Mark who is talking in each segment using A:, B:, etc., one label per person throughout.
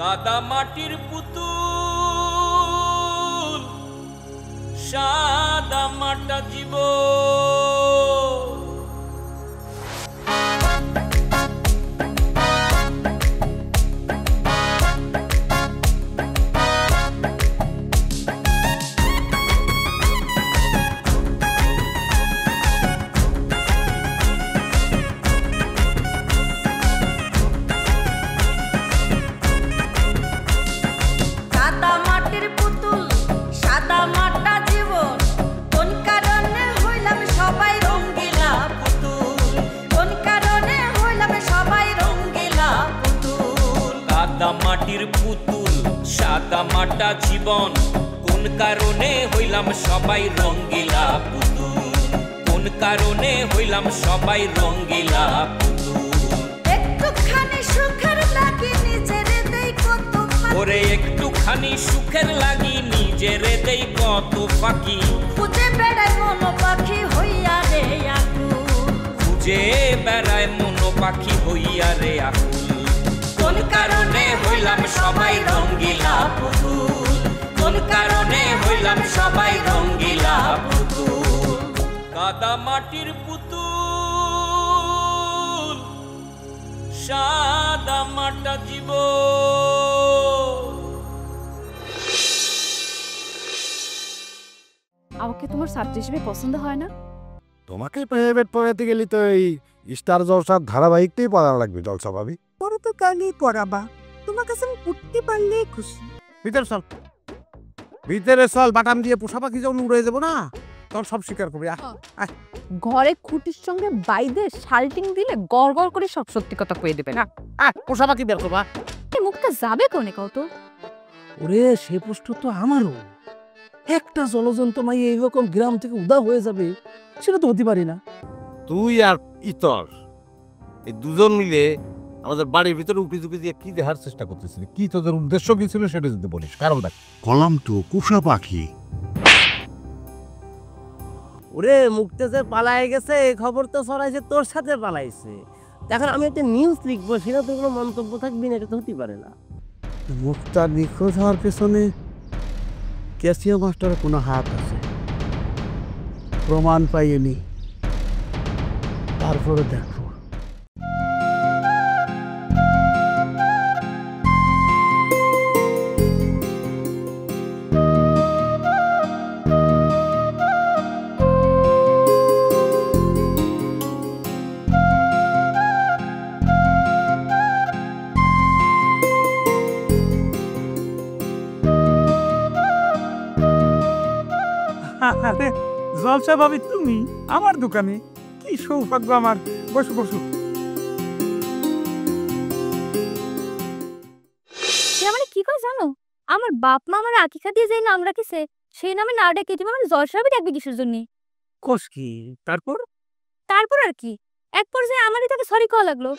A: কাদা মাটির পুতুল সাদা মাটা জীবন। মাটির পুতুল সাদা মাটা জীবন, কোন কারণে হইলাম সবাই রঙ্গিলা পুতুল, কোন কারণে হইলাম সবাই রঙ্গিলা পুতুল।
B: একটুখানি সুখের লাগি নিজেরে দেই কত ফাঁকি,
A: ওরে একটুখানি সুখের লাগি নিজেরে দেই কত ফাঁকি,
B: খুঁজে বেড়ায় মন পাখি হইয়া রে আকুল,
A: খুঁজে বেড়ায় মন পাখি হইয়া রে আকুল। কোন কারণে হইলাম সবাই রঙ্গিলা পুতুল, কোন কারণে হইলাম সবাই রঙ্গিলা পুতুল। কাদা মাটির পুতুল সাদা মাটা জীবন।
C: আমাকে তোমার ছাত্র হিসেবে পছন্দ হয় না?
D: তোমাকে প্রাইভেট পড়াতে গেলি তো এই স্টার জলসার ধারাবাহিকটাই পড়া লাগবে। জলসা ভাবি
E: পরে তো কালই পড়াবা, তোমার কাছে আমি পড়তে পারলেই খুশি।
D: ভিতরে চল, ভিতরে চল, বাটাম দিয়ে পোষা পাখি যখন উড়ে যাবো না তখন সব স্বীকার করবি।
C: ঘরে খুঁটির সঙ্গে বাইদে শাল্টিং দিলে গড় গড় করে সব সত্যি কথা কয়ে দেবে না।
D: পোষা পাখি বের করবা।
C: এই মুখটা যাবে কোনে কত?
E: ওরে সে প্রশ্ন তো আমারও। একটা জলজন্ত মাই এইরকম গ্রাম থেকে উদা হয়ে যাবে সেটা তো হতে পারি না।
D: তুই আর ইতর এই দুজন মিলে আমাদের বাড়ির ভিতরে উঁকি ঝুঁকি দিয়ে কি দেখার চেষ্টা করতেছিলি? কি তোদের উদ্দেশ্য কি ছিল সেটা যদি বলিস। কারণ দেখ,
F: কলাম তো পোষা পাখি।
E: ওরে মুক্তে যে পালায় গেছে এই খবর তো ছড়াইছে তোর সাথে পালাইছে। এখন আমি একটা নিউজ লিখবো, সেটা তো কোনো মন্তব্য থাকবি না, এটা তো হতে পারে না।
D: মুক্তা নিখোঁজ হওয়ার পেছনে ক্যাসিও মাস্টারের কোনো হাত আছে, প্রমাণ পাইনি। তারপরে দেখো
G: জলসা ভাবি তুমি আমার দোকানে, কি সৌভাগ্য আমার। বসু বসু।
C: মানে কি কয় জানো, আমার বাপ মা আমার আকিকা দিয়ে যে নাম রাখিছে সেই নামে না ডেকে তুমি আমার জলসা ভাবি ডাকবে কিসের জন্য?
G: কোষ কি তারপর?
C: তারপর আর কি, এক পর্যায়ে আমারই তাকে সরি কওয়া লাগলো।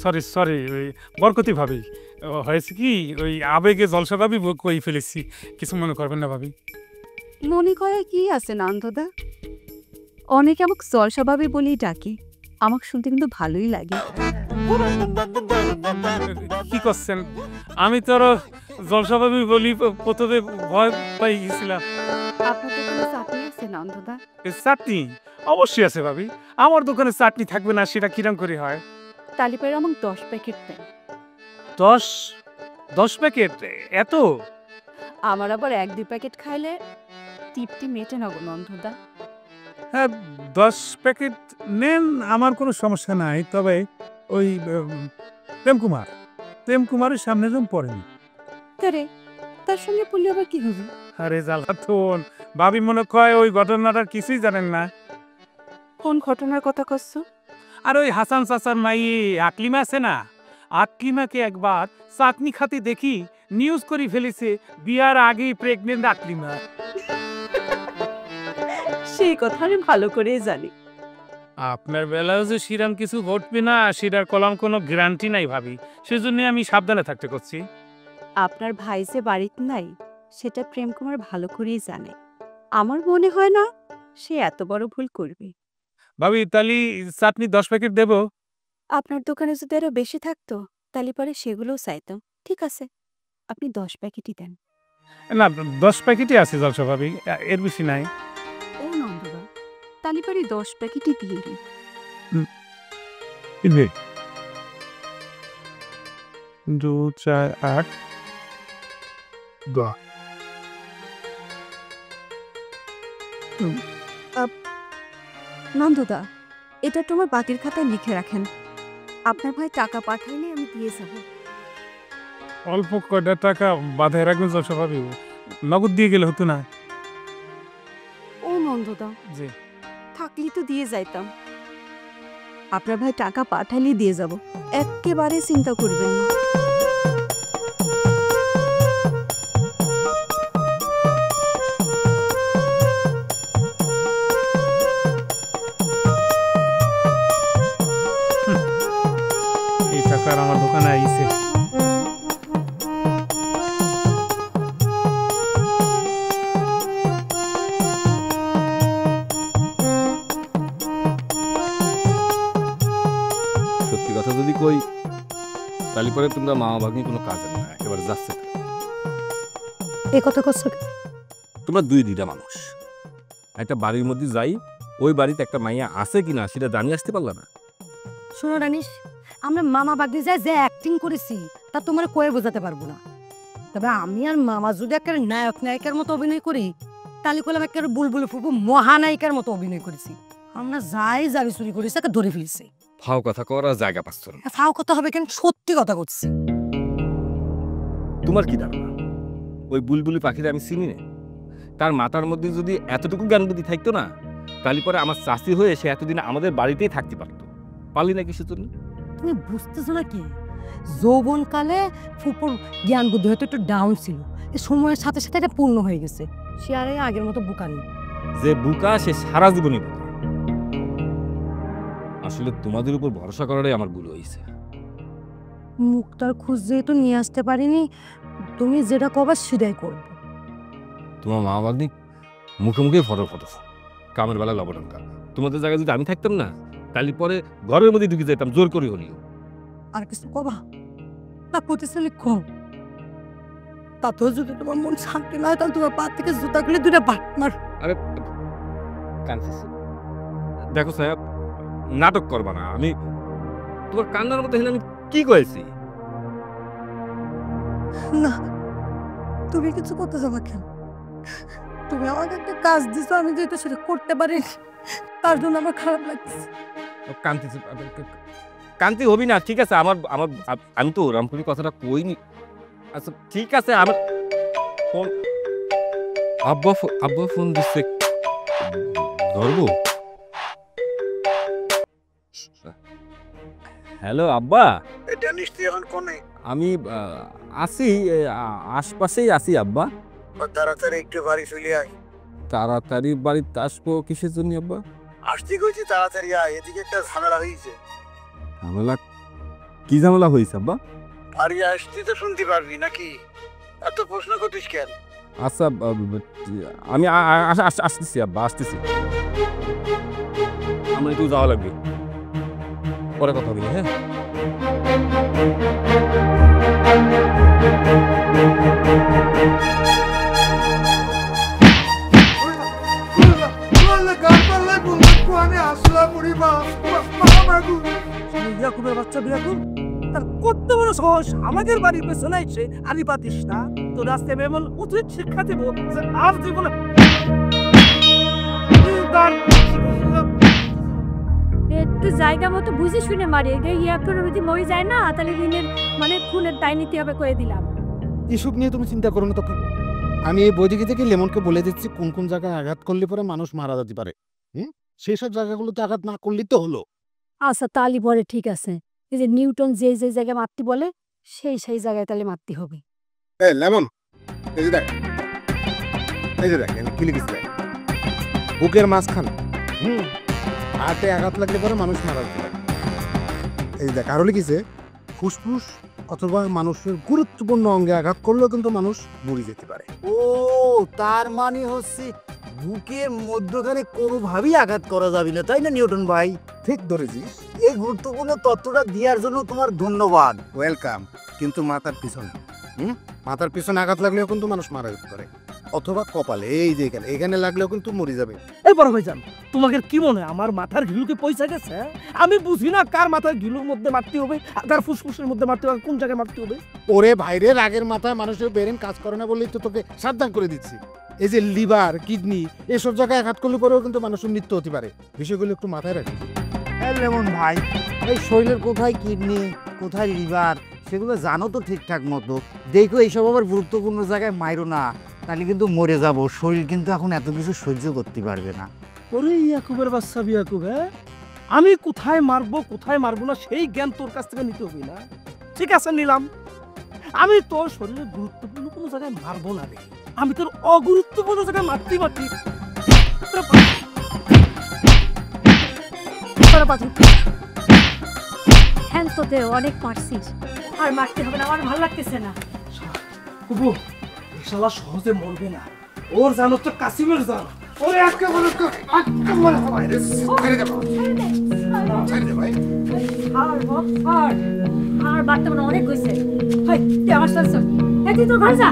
G: সরি সরি, ওই বরকতি ভাবি, হয়েছে কি ওই আবেগে জলসা ভাবি কই ফেলেছি, কিছু মনে করবেন না ভাবি।
C: মনে করে কি আছে নন্দদা, অনেকে আমাকে জলসা ভাবি বলেই ডাকে, আমাকে শুনতে কিন্তু ভালোই লাগে।
G: কি করছেন? আমি তো আরো জলসা ভাবি বলি প্রথমে ভয় পাই গেছিলাম।
C: আপনার দোকানে চাটনি আছে নন্দদা?
G: চাটনি অবশ্যই আছে ভাবি, আমার দোকানে চাটনি থাকবে না সেটা কিরম করে হয়?
C: তালিপারে আমাকে 10 প্যাকেট দেন।
G: 10 প্যাকেট? এত?
C: আমার আবার 1-2 প্যাকেট খাইলে তৃপ্তি মেটে না গো নন্দদা।
G: হ্যাঁ 10 প্যাকেট নেন, আমার কোনো সমস্যা নাই। তবে ওই প্রেমকুমারের সামনে যেন পড়েনি।
C: তারে তার সঙ্গে পড়লে আবার কি হবে?
G: আরে জ্বালাতন ভাবি, মনে কয় ওই ঘটনাটার কিছুই জানেন না।
C: কোন ঘটনার কথা কচ্ছ?
G: আর ওই হাসান চাচার মাই আকলিমা আছে না, আকলিমাকে একবার চাটনি খাতে দেখি নিউজ করে ফেলেছে বিয়ার আগেই প্রেগনেন্ট আকলিমা।
C: সেই কথা আমি ভালো করেই জানি।
G: আপনার বেলাও যে শিরাম কিছু ঘটবে না সেটার কলম কোনো গ্যারান্টি নাই ভাবি, সেজন্য আমি সাবধানে থাকতে করছি।
C: আপনার ভাই যে বাড়িতে নাই সেটা প্রেমকুমার ভালো করেই জানে। আমার মনে হয় না সে এত বড় ভুল করবে।
G: ভাবি তাহলে চাটনি 10 প্যাকেট দেব?
C: আপনার দোকানে যদি আরো বেশি থাকতো তাহলে পরে সেগুলোও চাইতাম। ঠিক আছে, আপনি 10 প্যাকেটই দেন।
G: না 10 প্যাকেটই আছে জলসা ভাবি, এর বেশি নাই।
C: ও নন্দদা, তাহলে পরে 10 প্যাকেটই দিয়ে দিন।
G: ইনে 2 4 8 10।
C: নন্দদা, এটা তোমার বাকির খাতায় লিখে রাখেন। আপনার ভাই টাকা পাঠাইলে আমি দিয়ে যাব।
G: অল্প কয়টা টাকা বাঁধায় রাখবেন জলসা ভাবি, নগদ দিয়ে গেলে হতো না?
C: ও নন্দদা,
G: জি।
C: থাকলে তো দিয়ে যাইতাম। আপনার ভাই টাকা পাঠাইলে দিয়ে যাব, একেবারে চিন্তা করবেন না।
G: এই টাকা আর আমার দোকানে আইছে।
D: সত্যি কথা যদি কই, তাহলে পরে তোমরা মা ভাগ্নি কোনো কাজে না, একেবারে যাচ্ছে।
C: এই কথা কষ্ট।
D: তোমরা দুইটা মানুষ, একটা বাড়ির মধ্যে যাই, ওই বাড়িতে একটা মাইয়া আছে কিনা সেটা জানিয়ে আসতে পারলা না।
H: শোনো রানিস, আমরা মামা বাগদি যায় যে অ্যাক্টিং করেছি তা তোমার কয়ে বোঝাতে পারবো না। তবে আমি আর মামা যদি একটা নায়ক নায়িকার মতো অভিনয় করি, তাহলে করলাম একটা বুলবুল ফুপু মহানায়িকার মতো অভিনয় করেছি। আমরা যাই যাবি চুরি করেছি তাকে ধরে ফেলছি।
D: ফাও কথা করার জায়গা পাচ্ছ না।
H: ফাও কথা হবে কেন, সত্যি কথা করছি।
D: তোমার কি ধারণা ওই বুলবুলি পাখিটা আমি চিনি না? তার মাথার মধ্যে যদি এতটুকু জ্ঞান বুদ্ধি থাকতো না, তাহলে পরে আমার চাষি হয়ে সে এতদিন আমাদের বাড়িতেই থাকতে পারতো। পারলি না কিসের জন্য?
H: তুমি বুঝতেছো না কি, যৌবনকালে ফুপুর জ্ঞান বুদ্ধি হয়তো একটু ডাউন ছিল, এই সময়ের সাথে সাথে এটা পূর্ণ হয়ে গেছে। সে আর আগের মতো বোকা নেই।
D: যে বুকা সে সারা জীবনই বোকা। আসলে তোমাদের উপর ভরসা করাটাই আমার ভুল হয়েছে।
H: মুখটার খোঁজ যেহেতু নিয়ে আসতে পারিনি, তুমি যেটা কবার সেটাই করবো।
D: তোমার মা ভাগ্নি মুখে মুখে ফটো কামের বেলা লবণঙ্কা। তোমাদের জায়গায় যদি আমি থাকতাম না, তাহলে পরে ঘরের মধ্যে ঢুকে যেতাম জোর করে হলিও।
H: আর কিছু কবা না, প্রতিশ্রুতি কম। তাতেও যদি তোমার মন শান্তি না হয়, তাহলে তোমার পা থেকে জুতা খুলে দুটা বাট মার।
D: আরে কাঁদছিস? দেখো সাহেব, নাটক করবা না। আমি তোমার কান্নার মধ্যে আমি কি করেছি?
H: না, তুমি কিছু করতে যাবা কেন? তুমি আমাকে একটা কাজ দিছো, আমি যেহেতু সেটা করতে পারি, তার জন্য আমার খারাপ লাগছে।
D: কান্তি হবি না, ঠিক আছে? আমি তো রামপুরি কথাটা কইনি। আচ্ছা ঠিক আছে, আমার ফোন আব্বা ফোন দিচ্ছে, ধরবো? হ্যালো আব্বা।
F: এটা নিশ্চয়ই এখন কোনে?
D: আমি আছি, আশপাশেই আছি আব্বা।
F: তাড়াতাড়ি একটু বাড়ি চলে আয়।
D: তাড়াতাড়ি বাড়িতে আসবো কিসের জন্য আব্বা?
F: আসতে কইছি তাড়াতাড়ি আয়, এদিকে একটা ঝামেলা হয়েছে।
D: ঝামেলা? কি ঝামেলা হয়েছে আব্বা?
F: বাড়ি আসতে তো শুনতে পারবি নাকি? এত প্রশ্ন করতিস কেন?
D: আচ্ছা আমি আসতেছি আব্বা, আসতেছি। আমরা একটু যাওয়া লাগবে, পরে কথা বলি। হ্যাঁ
E: ইয়াকুবের বাচ্চা বিয়াকুব, তার কত বড় সাহস আমাদের বাড়ির পেছনে এসে আলি পাতিস না। তো রাস্তায় এমন উচিত শিক্ষা দেবো যে আর জীবনে
I: একটু জায়গা মতো বুঝে শুনে মারে। ইয়াকুব যদি মরে যায় না, তাহলে ঋণের মানে খুনের দায় নিতে হবে করে দিলাম।
J: এসব নিয়ে তুমি চিন্তা করো না। তখন আমি এই বৈদিকে থেকে লেমনকে বলে দিচ্ছি কোন কোন জায়গায় আঘাত করলে পরে মানুষ মারা যেতে পারে। সেই সব জায়গাগুলোতে আঘাত না করলেই তো হলো।
H: আচ্ছা তালি পরে ঠিক আছে, এই যে নিউটন যে যে জায়গায় মারতে বলে সেই সেই জায়গায় তাহলে মারতে হবে।
J: এই লেমন, এই যে দেখ, এই যে দেখ কি লিখিস দেখ, বুকের মাঝখানে হাতে আঘাত লাগলে পরে মানুষ মারা যেতে পারে। এই দেখ আরো লিখিছে ফুসফুস অথবা মানুষের গুরুত্বপূর্ণ অঙ্গে আঘাত করলেও কিন্তু মানুষ মরে যেতে পারে।
E: ও তার মানে হচ্ছে
K: বুকের মধ্যখানে কোনোভাবেই আঘাত করা যাবে না, তাই না নিউটন ভাই?
J: ঠিক ধরেছিস।
K: এই গুরুত্বপূর্ণ তথ্যটা দেওয়ার জন্য তোমার ধন্যবাদ।
J: ওয়েলকাম। কিন্তু মাথার পিছনে, মাথার পিছনে আঘাত লাগলেও কিন্তু মানুষ মারা যেতে পারে, অথবা কপালে, এই যে এখানে এখানে লাগলেও কিন্তু মরে যাবে।
E: এই বড় ভাইজান, তোমাকে কি মনে হয় আমার মাথার ঘিলুকে পয়সা গেছে? আমি বুঝি না কার মাথার ঘিলুর মধ্যে মারতে হবে, আর কার ফুসফুসের মধ্যে মারতে হবে, কোন জায়গায় মারতে হবে।
J: ওরে ভাইরে, রাগের মাথায় মানুষের ব্রেন কাজ করে না বলেই তো তোকে সাবধান করে দিচ্ছি। এই যে লিভার, কিডনি, এসব জায়গায় আঘাত করলে পরেও কিন্তু মানুষের মৃত্যু হতে পারে। বিষয়গুলো একটু মাথায় রাখিস।
K: লেমন ভাই, এই শরীরের কোথায় কিডনি, কোথায় লিভার, সেগুলো জানো তো ঠিকঠাক মতো। দেখো এইসব আবার গুরুত্বপূর্ণ জায়গায় মাইরো না, তাহলে কিন্তু মরে যাব। শরীর কিন্তু এখন এত কিছু সহ্য করতে পারবে না।
E: ওরে ইয়াকুবের বাচ্চা বিয়াকুব, আমি কোথায় মারবো না সেই জ্ঞান তোর কাছ থেকে নিতে হবে না। ঠিক আছে, নিলাম। আমি তোর শরীরে গুরুত্বপূর্ণ কোনো জায়গায় মারবো না রে, আমি তোর অগুরুত্বপূর্ণ জায়গায় মারতে
I: হ্যাঁ তো দে, অনেক মারছিস, আর মারতে হবে না, আমার ভালো লাগতেছে না।
E: কুবু, শালা সহজে মরবে না, ওর জানো তো কাসিমের জান, ওরে একেবারে
I: আর বাড়তে মানে অনেক গেছে। তুই আমার সাথে চল, তুই তোর ঘর যা।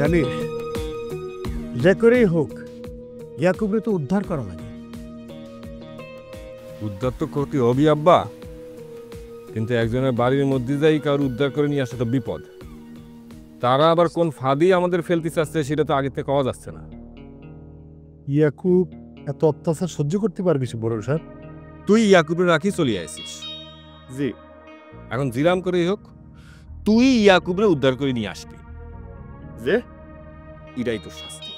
K: জানিস, যে করেই হোক ইয়াকুবরে তো উদ্ধার করা লাগে।
D: উদ্ধার তো করতে হবি আব্বা, কিন্তু একজনের বাড়ির মধ্যে যাই কারোর উদ্ধার করে নিয়ে আসা তো বিপদ। তারা আবার কোন ফাঁদি আমাদের ফেলতে চাচ্ছে সেটা তো আগে থেকে পাওয়া যাচ্ছে না।
J: ইয়াকুব এত অত্যাচার সহ্য করতে পারবি বড় স্যার?
D: তুই ইয়াকুবের রাখি চলে আসিস।
J: জি,
D: এখন জিরাম করেই হোক তুই ইয়াকুবরে উদ্ধার করে নিয়ে আসবি।
J: যে
D: এটাই তোর শাস্তি।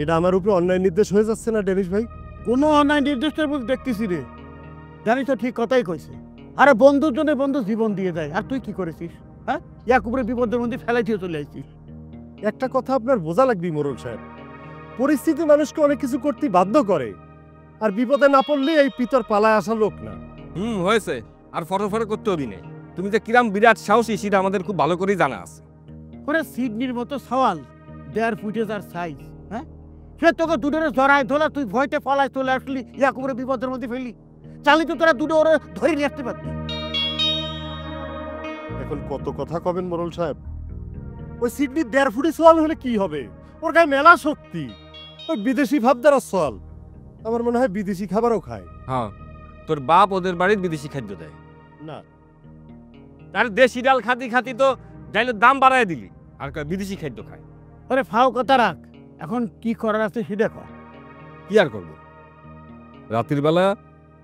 J: এটা আমার উপরে অন্যায় নির্দেশ হয়ে যাচ্ছে না ডেনিস ভাই?
K: কোনো অন্যায় নির্দেশের মধ্যে দেখতেছি রে। জানিস তো, ঠিক কথাই কইছে। আরে বন্ধুর জন্য বন্ধু জীবন দিয়ে দেয়, আর তুই কি করেছিস? হ্যাঁ, ইয়াকুবের বিপদের মধ্যে ফেলাই দিয়ে চলে আসছিস।
J: একটা কথা আপনার বোঝা লাগবে মোরল সাহেব, পরিস্থিতি মানুষকে অনেক কিছু করতে বাধ্য করে, আর বিপদে না পড়লে এই পিতর পালায় আসা লোক না।
D: হয়েছে, আর ফটো করতে হবি না। তুমি যে কিরাম বিরাট সাহসী সেটা আমাদের খুব ভালো করেই জানা আছে।
K: ওরে সিডনির মতো সওয়াল, 1.5 ফুটের আর সাইজ, হ্যাঁ, সে তোকে দুটোরে জড়ায় ধরা, তুই ভয়তে পালায় চলে আসলি, ইয়াকুবের বিপদের মধ্যে ফেলি। চালি তো তোরা দুটো ওরে ধরে নিয়ে আসতে পারবি।
J: এখন কত কথা কবেন মোরল সাহেব? ওই সিডনি 1.5 ফুটের সোয়াল হলে কি হবে? ওর গায়ে মেলা শক্তি। ওই বিদেশি ভাবদারা সোয়াল, আমার মনে হয় বিদেশি খাবারও খায়।
D: হ্যাঁ, তোর বাপ ওদের বাড়ির বিদেশি খাদ্য দেয়
J: না?
D: তার দেশি ডাল খাতি খাতি তো ডাইলের দাম বাড়ায় দিলি, আর বিদেশি খাদ্য খায়।
K: ওরে ফাও কথা রাখ, এখন কি করার আছে সেটা কর।
D: কি আর করবো? রাতের বেলা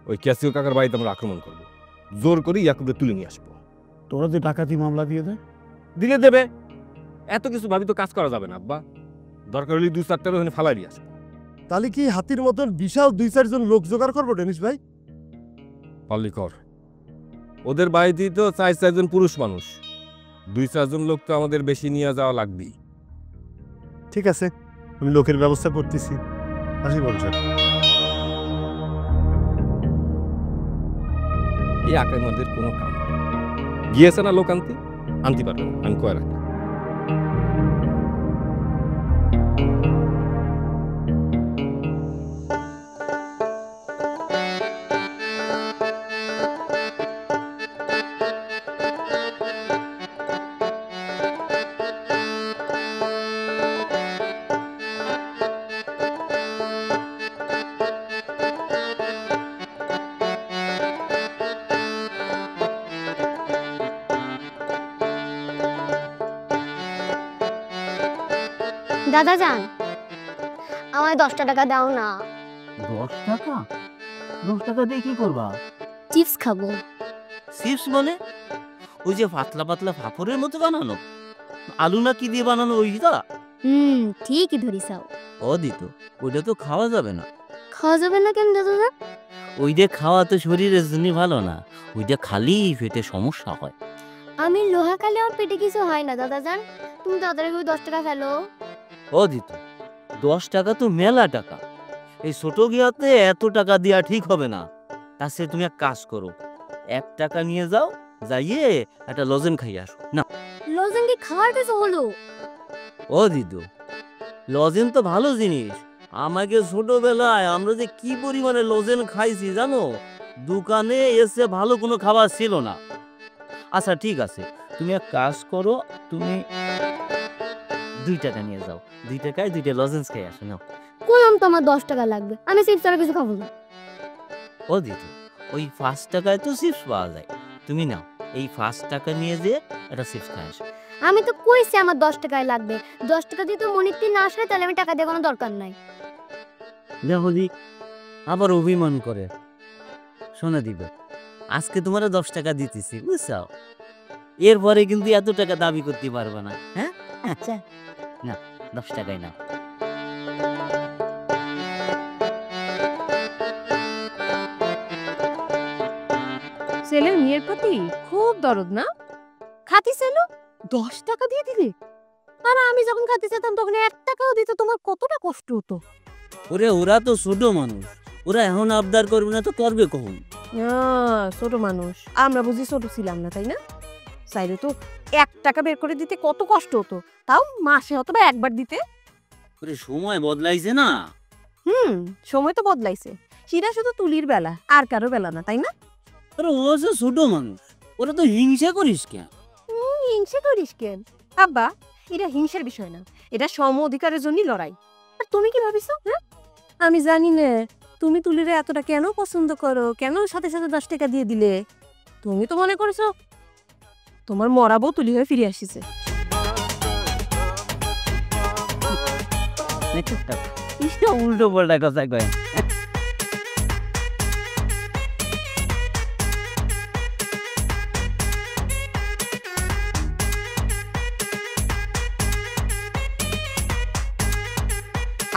D: ওই ক্যাসিও কাকার বাড়িতে আমরা আক্রমণ করবো, জোর করে ইয়াকুবকে তুলে নিয়ে আসবো।
K: তোরা যে ডাকাতি মামলা দিয়ে দেয়,
D: দিলে দেবে। এত কিছু ভাবি তো কাজ করা যাবে না আব্বা, দরকার হলে 2-4টার ওখানে ফালাই দিয়ে আসবো।
J: তাহলে কি হাতির মতন বিশাল 2-4 জন লোক জোগাড় করবো ডেনিস ভাই?
D: পারলি কর। ওদের বাড়িতেই তো 4 জন পুরুষ মানুষ, 2-4 জন লোক তো আমাদের বেশি নিয়ে যাওয়া লাগবেই।
J: ঠিক আছে, আমি লোকের ব্যবস্থা করতেছি। আসি বলছেন
D: এই আঁকার মধ্যে কোনো কাম নেই। গিয়েছে না লোক আনতে পারবে না, আমি কয় রাখি।
L: দাদা যান, আমায় 10টা টাকা দাও না।
M: 10 টাকা? 10 টাকা দিয়ে কি করবা?
L: চিপস খাবো।
M: চিপস মানে ওই যে পাতলা পাতলা পাপড়ের মতো বানানো, আলু না কি দিয়ে বানানো ওইটা?
L: ঠিকই ধরিসাও।
M: ও দিত, ওইটা তো খাওয়া যাবে না।
L: খাওয়া যাবে না কেন দাদা?
M: ওইটা খাওয়া তো শরীরের জন্য ভালো না, ওইটা খালি পেটে সমস্যা হয়।
L: আমি লোহা খালে আমার পেটে কিছু হয় না দাদা যান, তুমি তাড়াতাড়ি 10 টাকা ফেলো।
M: ও দিত, 10 টাকা তো মেলা টাকা, এই ছোট গিয়াতে এত টাকা দেওয়া ঠিক হবে না। তাছাড়া তুমি এক কাজ করো, 1 টাকা নিয়ে যাও, যাইয়ে একটা লজেন খাইয়ে আসো না।
L: লজেন কি খাওয়ার কিছু হলো?
M: ও দিদু, লজেন তো ভালো জিনিস। আমাকে ছোটবেলায় আমরা যে কি পরিমাণে লজেন খাইছি জানো, দোকানে এসে ভালো কোনো খাবার ছিল না। আচ্ছা ঠিক আছে, তুমি এক কাজ করো, তুমি 2 টাকা নিয়ে যাও, 2 টাকায় 2টা লজেন্স খেয়ে আসো নাও।
L: কইলাম তো আমার 10 টাকা লাগবে, আমি চিপস ছাড়া কিছু খাবো না।
M: ও দিদু, ওই 5 টাকায় তো চিপস পাওয়া যায়, তুমি নাও এই 5 টাকা নিয়ে যে একটা চিপস খাই আসো।
L: আমি তো কইছি আমার 10 টাকাই লাগবে, 10 টাকা দিয়ে তো মনিরটি না আসে, তাহলে আমি টাকা দিয়ে কোনো দরকার নাই।
M: দেখি আবার অভিমান করে। শোনা দিবে, আজকে তোমার 10 টাকা দিতেছি বুঝছো, এরপরে কিন্তু এত টাকা দাবি করতে পারবে না। হ্যাঁ আচ্ছা না, 10 টাকাই না।
C: ছেলের মেয়ের প্রতি খুব দরদ না? খাতি ছিল 10 টাকা দিয়ে দিলে, আর আমি যখন খাতি চাইতাম তখন 1 টাকাও দিত, তোমার কতটা কষ্ট হতো।
M: ওরে ওরা তো ছোট মানুষ, ওরা এখন আবদার করবে না তো করবে কখন?
C: ছোট মানুষ, আমরা বুঝি ছোট ছিলাম না, তাই না? চাইলে তো 1 টাকা বের করে দিতে কত কষ্ট হতো, তাও মাসে অথবা একবার দিতে।
M: ওরে সময় বদলাইছে না।
C: সময় তো বদলাইছে, সেটা শুধু তুলির বেলা, আর কারো বেলা না, তাই না?
M: আরে ও যে ছোট মানুষ, ওরা তো হিংসা করিস কেন?
C: হিংসা করিস কেন আব্বা? এটা হিংসার বিষয় না, এটা সম অধিকারের জন্য লড়াই। আর তুমি কি ভাবিছো? হ্যাঁ, আমি জানি না তুমি তুলিরে এতটা কেন পছন্দ করো, কেন সাথে সাথে 10 টাকা দিয়ে দিলে। তুমি তো মনে করছো তোমার মরাবো তুলি হয়ে ফিরে আসিছে।
M: উল্টো পাল্টা কথা কয়।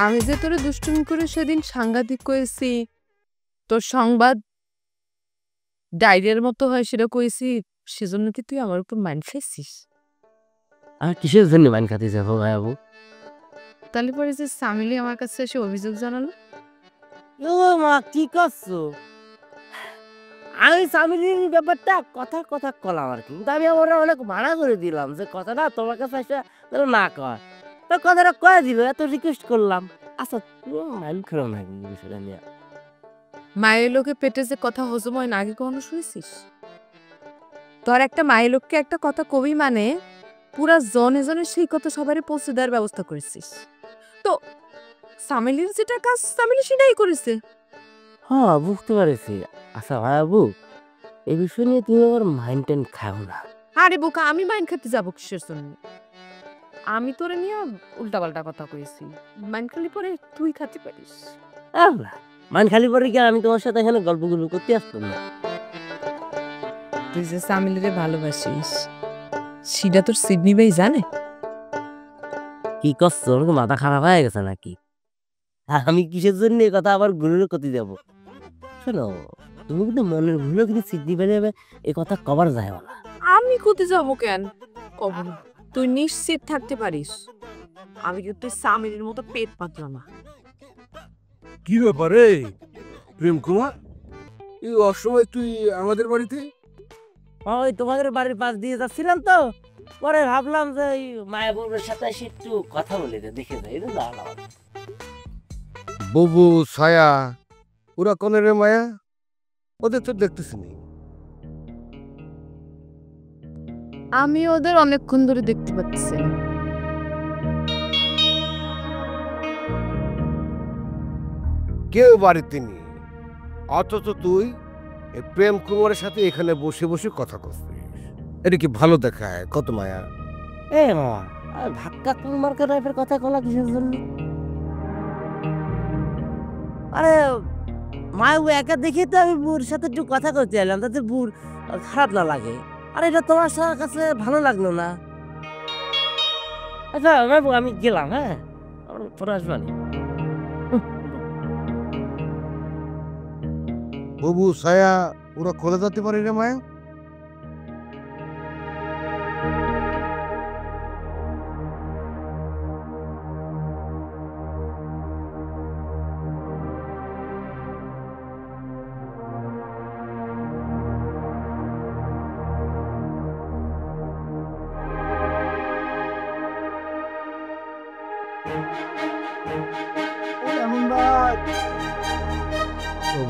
N: আমি যে তোরে দুষ্টুমি করে সেদিন সাংঘাতিক কয়েছি, তোর সংবাদ ডায়রিয়ার মতো হয় সেটা কইছি, সেজন্য কি তুই আমার উপর মাইন্ড খাইছিস?
M: আর কিসের জন্য মাইন্ড খাতে যাবো ভাই বাবু?
N: তাহলে পরে যে সামিলি আমার কাছে এসে অভিযোগ জানালো।
M: ও মা কি করছো? আমি সামিলির ব্যাপারটা কথা কথা কলাম আর কি, কিন্তু আমি ওরা অনেক মানা করে দিলাম যে কথাটা তোমার কাছে এসে না কর, তো কথাটা কয়ে দিল, এত রিকোয়েস্ট করলাম। আচ্ছা মাইন্ড করো না বিষয়টা নিয়ে।
N: মায়ের লোকে পেটে যে কথা হজম হয় না, আগে কখনো শুনেছিস? তোর একটা মায়ের লোককে একটা কথা কবি মানে পুরা জনে জনে সেই কথা সবারই পৌঁছে দেওয়ার ব্যবস্থা করেছিস। তো সামিলির যেটা কাজ সামিলি সেটাই করেছে।
M: হ্যাঁ বুঝতে পারছি। আচ্ছা ভাই বাবু, এই বিষয় নিয়ে তুমি আবার মাইন্ড টেন খাও না।
N: আরে বোকা, আমি মাইন্ড খেতে যাবো কিসের জন্য? আমি তোরে নিয়ে উল্টাপাল্টা কথা কইছি, মাইন্ড খালি পরে তুই খাতে পারিস।
M: মাইন্ড খালি পরে কি আমি তোমার সাথে এখানে গল্পগুলো করতে আসতাম না?
N: তুই যে সামিলিরে ভালোবাসিস সেটা তোর সিডনি ভাই জানে?
M: কি করছো, মাথা খারাপ হয়ে গেছে নাকি? আমি কিসের জন্য এই কথা আবার গুরুরে করতে যাবো? শোনো, তুমি কিন্তু মনের ভুলে কিন্তু সিডনি ভাই এই কথা কবার যায় না।
N: আমি কোথা যাবো কেন? কব না, তুই নিশ্চিত থাকতে পারিস আমি কিন্তু তুই সামিলির মতো পেট পাতলা না।
J: কি ব্যাপারে প্রেম কুমার, এই অসময় তুই আমাদের বাড়িতে?
M: ওই তোমাদের বাড়ির পাশ দিয়ে যাচ্ছিলাম তো, পরে ভাবলাম যে মায়াবুবের সাথে একটু কথা বলে দেখে যাই।
J: বুবু ছায়া ওরা কোনে রে মায়া? ওদের তো দেখতেছি নি।
N: আমি ওদের অনেকক্ষণ ধরে দেখতে পাচ্ছি।
J: কেউ বাড়িতে নেই, অথচ তুই এই প্রেম কুমারের সাথে এখানে বসে বসে কথা করছিস। এটা কি ভালো দেখায়? কত মায়া।
M: এ মামা, আর ধাক্কা মার্কা টাইপের কথা কলা কিসের জন্য? আরে মায় একা দেখে তো আমি বুর সাথে একটু কথা করতে এলাম, তাতে বুর খারাপ না লাগে। আর এটা তোমার কাছে ভালো লাগলো না? আচ্ছা বাবু আমি গেলাম, হ্যাঁ পরে আসবানি।
J: বাবু ছায়া ওরা খোলা যেতে পারি রে মায়া?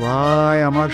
J: ভাই আমার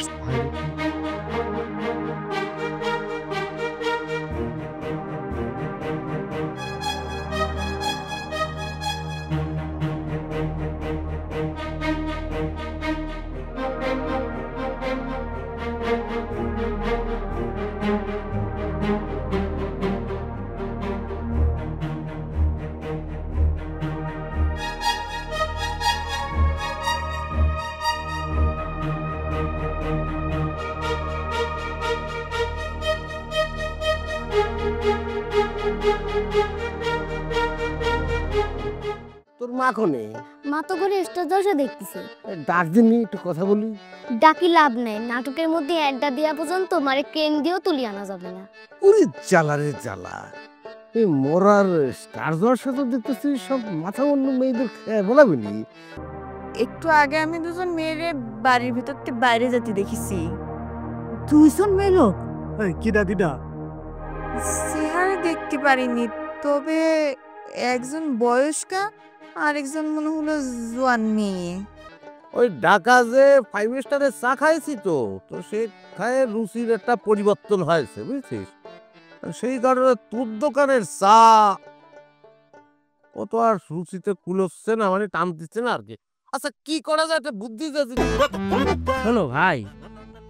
M: তোর মা কোনে?
L: মা তো করে স্টার জলসা দেখতেছে।
M: ডাক দিননি, একটু কথা বলি।
L: ডাকি লাভ নাই, নাটকের মধ্যে অ্যাডটা দেওয়া পর্যন্ত মারে ক্রেন দিয়েও তুলি আনা যাবে না।
K: ওরে জ্বালা রে জ্বালা, এই মরার স্টার জোয়ার সাথে দেখতেছি সব মাথা অন্য মেয়েদের বলাবি নি।
N: একটু আগে আমি দুজন মেয়েরে বাড়ির ভিতর থেকে বাইরে যেতে দেখেছি।
H: দুইজন মেয়ে লোক?
E: কিডা দিদা?
N: চেহারা দেখতে পারিনি, তবে একজন বয়স্কা আর একজন মনে হলো জোয়ান মেয়ে।
M: ওই ঢাকা যে 5 স্টারের চা খাইছি তো সেই খায়ে রুচির একটা পরিবর্তন হয়েছে, বুঝছিস? সেই কারণে তোর দোকানের চা ও তো আর রুচিতে কুলোচ্ছে না, মানে টান দিচ্ছে না আর কি। আচ্ছা কি করা যায়, একটা বুদ্ধি দিয়েছি। শোনো ভাই,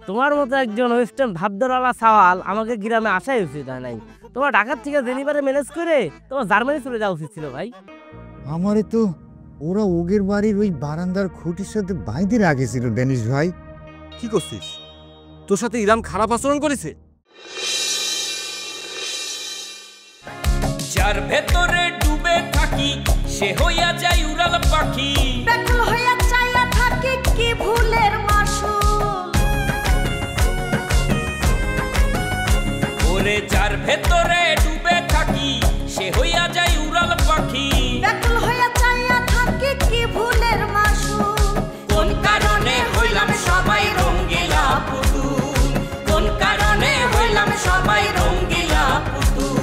M: তোমার মতো একজন ওয়েস্টার্ন ভাবদারওয়ালা সাওয়াল আমাকে গ্রামে আসাই উচিত হয় নাই। তোমার ঢাকার থেকে ডেলিভারি ম্যানেজ করে তোমার জার্মানি চলে যাওয়া উচিত ছিল ভাই।
K: আমারে তো ওরা ওগের বাড়ির ওই বারান্দার খুঁটির সাথে বাইরে রাখেছিল। ডেনিস ভাই
D: কি করছিস? তোর সাথে ইরাম খারাপ আচরণ করেছে?
A: যার ভেতরে ডুবে থাকি সে হইয়া যায় উড়াল পাখি।
B: ব্যাকুল হইয়া চাইয়া থাকি কি ভুলের মাসুল।
A: ওরে যার ভেতরে ডুবে থাকি সে হইয়া যায় উড়াল পাখি।
B: ব্যাকুল হইয়া চাইয়া থাকি কি ভুলের মাসুল।
A: কোন কারণে হইলাম সবাই রঙ্গিলা পুতুল, কোন কারণে হইলাম সবাই রঙ্গিলা পুতুল।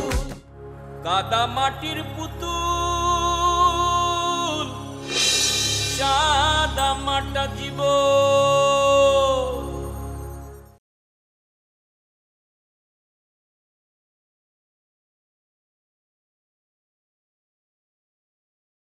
A: কাদা মাটির পুতুল, সাদা মাটা জীবন।